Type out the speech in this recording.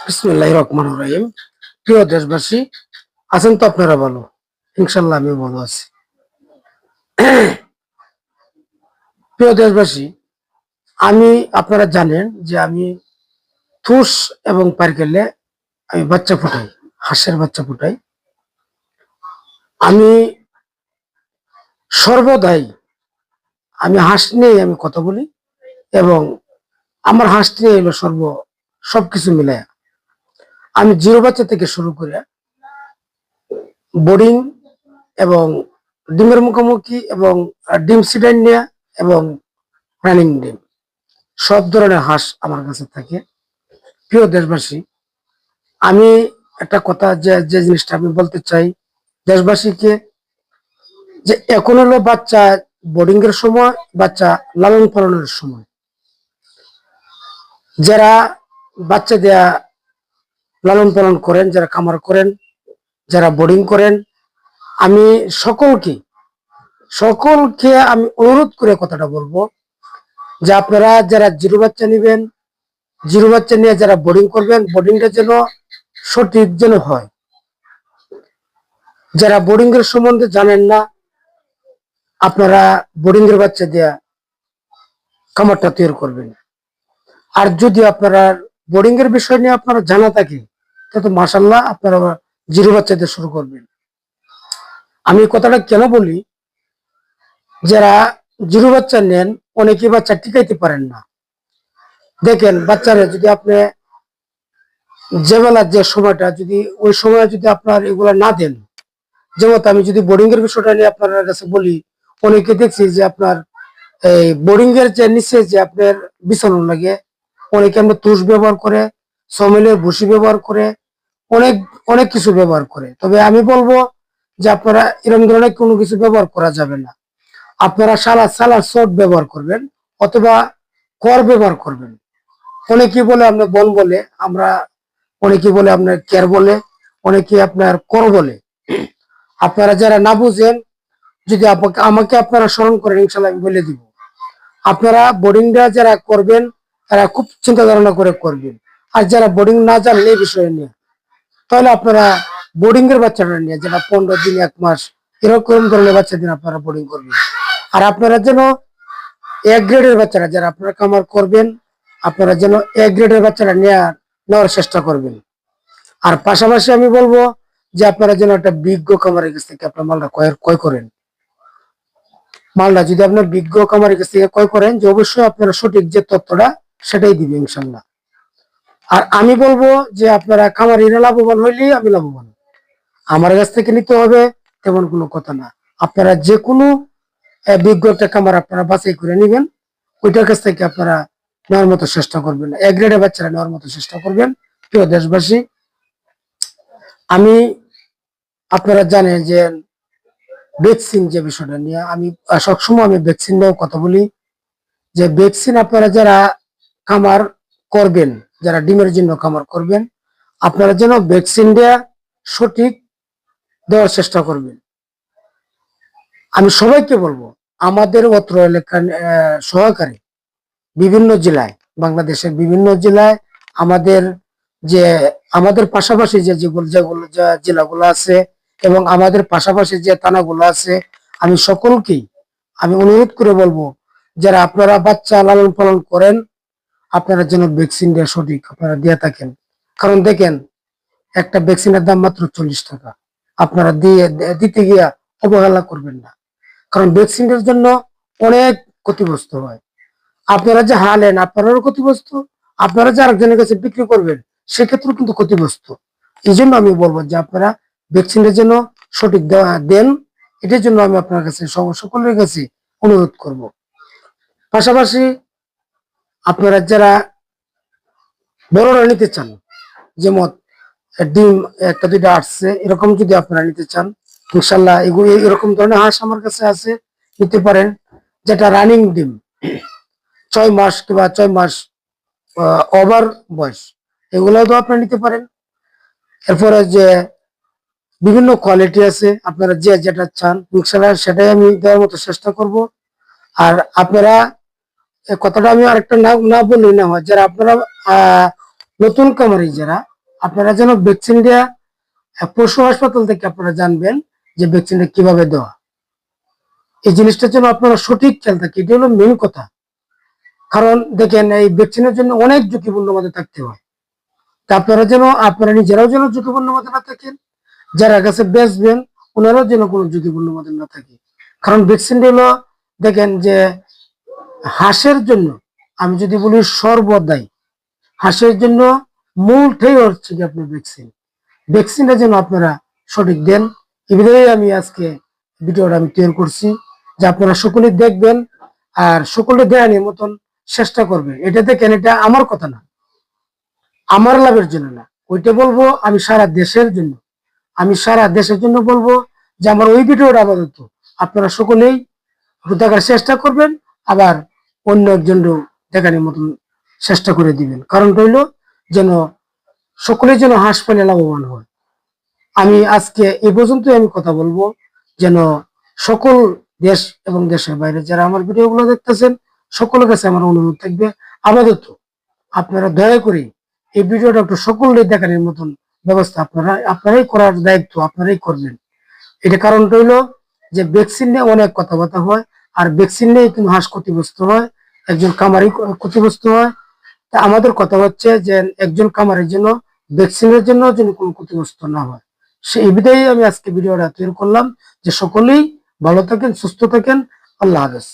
বিসমিল্লাহির রহমানির রহিম। প্রিয় দেশবাসী, আছেন তো আপনারা ভালো? ইনশাল্লাহ আমি ভালো আছি। প্রিয় দেশবাসী, আমি আপনারা জানেন যে আমি তুষ এবং পারকেলে আমি বাচ্চা ফুটাই, হাঁসের বাচ্চা ফুটাই। আমি সর্বদাই আমি হাঁস নিয়ে আমি কথা বলি এবং আমার হাঁসটি এলো সবকিছু মিলায়। আমি জিরো বাচ্চা থেকে শুরু করে বোর্ডিং এবং ডিমের মুখোমুখি এবং ডিম সিডার নেয়া এবং রানিং ডিম সব ধরনের হাঁস আমার কাছে থাকে। প্রিয় দেশবাসী, আমি একটা কথা যে যে জিনিসটা আমি বলতে চাই দেশবাসীকে, যে এখন হলো বাচ্চা বোর্ডিং এর সময়, বাচ্চা লালন পালনের সময়। যারা বাচ্চা দেয়া লালন পালন করেন, যারা খামার করেন, যারা বোর্ডিং করেন, আমি সকলকে সকলকে আমি অনুরোধ করে কথাটা বলবো যে আপনারা যারা জিরো বাচ্চা নিবেন, জিরো বাচ্চা নিয়ে যারা বোর্ডিং করবেন, বোর্ডিংটা যেন সঠিক যেন হয়। যারা বোর্ডিং এর সম্বন্ধে জানেন না, আপনারা বোর্ডিং এর বাচ্চা দেয়া খামারটা তৈরি করবেন। আর যদি আপনারা বোর্ডিং এর বিষয় নিয়ে আপনারা জানা থাকে, তো মাশাআল্লাহ আপনারা জিরো বাচ্চা দিয়ে শুরু করবেন। আমি কথাটা কেন বলি, যারা জিরো বাচ্চা নেন অনেকে বাচ্চা টিকাইতে পারেন না। দেখেন বাচ্চারা যদি আপনি যে বেলা যে সময়টা যদি ওই সময় যদি আপনার এগুলা না দেন, যেমন আমি যদি বোর্ডিং এর বিষয়টা নিয়ে আপনার কাছে বলি, অনেকে দেখছি যে আপনার এই বোর্ডিং এর যে নিচে যে আপনার বিছানো লাগে, অনেকে আমরা তুষ ব্যবহার করে, সমেলের ভুসি ব্যবহার করে, অনেক অনেক কিছু ব্যবহার করে। তবে আমি বলবো যে আপনারা এরকম ধরনের কোনো কিছু ব্যবহার করা যাবে না। আপনারা সালার শর্ট ব্যবহার করবেন অথবা কর ব্যবহার করবেন। অনেকে বলে আপনার বন বলে, আমরা অনেকে বলে আপনার কেয়ার বলে, অনেকে আপনার কর বলে। আপনারা যারা না বুঝেন, যদি আমাকে আপনারা স্মরণ করেন, ইনশাল্লাহ আমি বলে দিব। আপনারা বোর্ডিংটা যারা করবেন তারা খুব চিন্তা ধারণা করে করবেন। আর যারা বোর্ডিং না জানেন এই বিষয়ে নিয়ে, তাহলে আপনারা বোর্ডিং এর বাচ্চাটা নিয়ে, যেটা 15 দিন 1 মাস এরকম ধরনের বাচ্চা দিন আপনারা বোর্ডিং করবেন। আর আপনারা যেন এক গ্রেডের বাচ্চারা যারা আপনারা কামার করবেন, আপনারা যেন এক গ্রেডের বাচ্চারা নেওয়ার চেষ্টা করবেন। আর পাশাপাশি আমি বলবো যে আপনারা যেন একটা বিজ্ঞ কামারের কাছ থেকে আপনার মালটা ক্রয় করেন। মালটা যদি আপনার বিজ্ঞ কামারের কাছ থেকে ক্রয় করেন, যে অবশ্যই আপনারা সঠিক যে তথ্যটা সেটাই দিবে ইনশাল্লাহ। আর আমি বলবো যে আপনারা খামারিরা লাভবান হইলেই আমি লাভবান। আমার কাছ থেকে নিতে হবে তেমন কোনো কথা না। আপনারা যে কোনো বিজ্ঞ একটা খামার আপনারা বাছাই করে নিবেন, ওইটার কাছ থেকে আপনারা নেওয়ার মতো চেষ্টা করবেন, এক গ্রেডের বাচ্চারা নেওয়ার মতো চেষ্টা করবেন। প্রিয় দেশবাসী, আমি আপনারা জানেন যে ভ্যাকসিন যে বিষয়টা নিয়ে আমি সবসময় আমি ভ্যাকসিন নিয়েও কথা বলি। যে ভ্যাকসিন আপনারা যারা খামার করবেন, যারা ডিমের জন্য খামার করবেন, আপনারা যেন ভ্যাকসিন দেয়া সঠিক দেওয়ার চেষ্টা করবেন। আমি সবাইকে বলবো, আমাদের অত্র এলাকার সহকারে বিভিন্ন জেলায়, বাংলাদেশের বিভিন্ন জেলায় আমাদের যে আমাদের পাশাপাশি যেগুলো জেলাগুলো আছে এবং আমাদের পাশাপাশি যে থানাগুলো আছে, আমি সকলকেই আমি অনুরোধ করে বলবো, যারা আপনারা বাচ্চা লালন পালন করেন, আপনারা যেন ভ্যাকসিন দেওয়া সঠিক আপনারা দিয়ে থাকেন। কারণ দেখেন, একটা ভ্যাকসিনের দাম মাত্র 40 টাকা। আপনারা দিতে গিয়া অবহেলা করবেন না, কারণ ভ্যাকসিনের জন্য অনেক ক্ষতিগ্রস্ত হয়। আপনারা যে হালেন আপনারাও ক্ষতিগ্রস্ত, আপনারা যে আরেকজনের কাছে বিক্রি করবেন সেক্ষেত্রেও কিন্তু ক্ষতিগ্রস্ত। এই জন্য আমি বলবো যে আপনারা ভ্যাকসিনের জন্য সঠিক দেন। এটার জন্য আমি আপনার কাছে সকলের কাছে অনুরোধ করব। পাশাপাশি আপনারা যারা বড়রা নিতে চান, যেমন ডিম একটা দুইটা আসছে এরকম যদি আপনারা নিতে চান, ইনশাল্লাহ এরকম ধরনের হাঁস আমার কাছে আছে, নিতে পারেন। যেটা রানিং ডিম, 6 মাস কিংবা 6 মাস ওভার বয়স, এগুলোও তো আপনারা নিতে পারেন। এরপরে যে বিভিন্ন কোয়ালিটি আছে, আপনারা যে যেটা চান ইনশাল্লাহ সেটাই আমি দেওয়ার মতো চেষ্টা করব। আর আপনারা কথাটা আমি আরেকটা না না বললেই না হয়, যারা আপনারা নতুন কামারি যারা, আপনারা যেন ভ্যাকসিনটা পশু হাসপাতাল থেকে আপনারা জানবেন যে ভ্যাকসিনটা কিভাবে দেওয়া। এই জিনিসটা যেন আপনারা সঠিক খেয়াল থাকে, এটা হলো মেন কথা। কারণ দেখেন এই ভ্যাকসিনের জন্য অনেক ঝুঁকিপূর্ণ মধ্যে থাকতে হয়। তা আপনারা যেন আপনারা নিজেরাও যেন ঝুঁকিপূর্ণ মধ্যে না থাকেন, যারা কাছে বেচবেন ওনারাও যেন কোনো ঝুঁকিপূর্ণ মধ্যে না থাকে। কারণ ভ্যাকসিনটা হলো দেখেন যে হাঁসের জন্য, আমি যদি বলি সর্বদাই হাঁসের জন্য মূলটাই হচ্ছে কি আপনার ভ্যাকসিন। ভ্যাকসিনটা যেন আপনারা সঠিক দেন, এভাবেই আমি আজকে ভিডিওটা আমি তৈরি করছি, যে আপনারা সকলে দেখবেন আর সকলে দেয়ানির মতন চেষ্টা করবেন। এটা দেখেন, এটা আমার কথা না, আমার লাভের জন্য না, ওইটা বলবো আমি সারা দেশের জন্য। আমি সারা দেশের জন্য বলবো যে আমার ওই ভিডিওটা আপাতত আপনারা সকলেই একটু দেখার চেষ্টা করবেন, আবার অন্য একজনও দেখানোর মতন চেষ্টা করে দিবেন। কারণটা হইলো যেন সকলেই যেন হাঁস পালে লাভবান হয়। আমি আজকে এই পর্যন্ত আমি কথা বলবো, যেন সকল দেশ এবং দেশের বাইরে যারা আমার ভিডিওগুলো দেখতেছেন সকলের কাছে আমার অনুরোধ থাকবে, আপাতত আপনারা দয়া করে এই ভিডিওটা একটু সকলেই দেখানোর মতন ব্যবস্থা আপনারাই করার দায়িত্ব আপনারাই করবেন। এটা কারণটা হইলো যে ভ্যাকসিন নিয়ে অনেক কথাবার্তা হয়, আর ভ্যাকসিন নিয়ে কিন্তু হাঁস ক্ষতিগ্রস্ত হয়, একজন খামারি ক্ষতিগ্রস্ত হয়। তা আমাদের কথা হচ্ছে যে একজন খামারের জন্য ভ্যাকসিনের জন্য যেন কোনো ক্ষতিগ্রস্ত না হয়। সেই বিধায় আমি আজকে ভিডিওটা তৈরি করলাম, যে সকলেই ভালো থাকেন, সুস্থ থাকেন। আল্লাহ হাফেজ।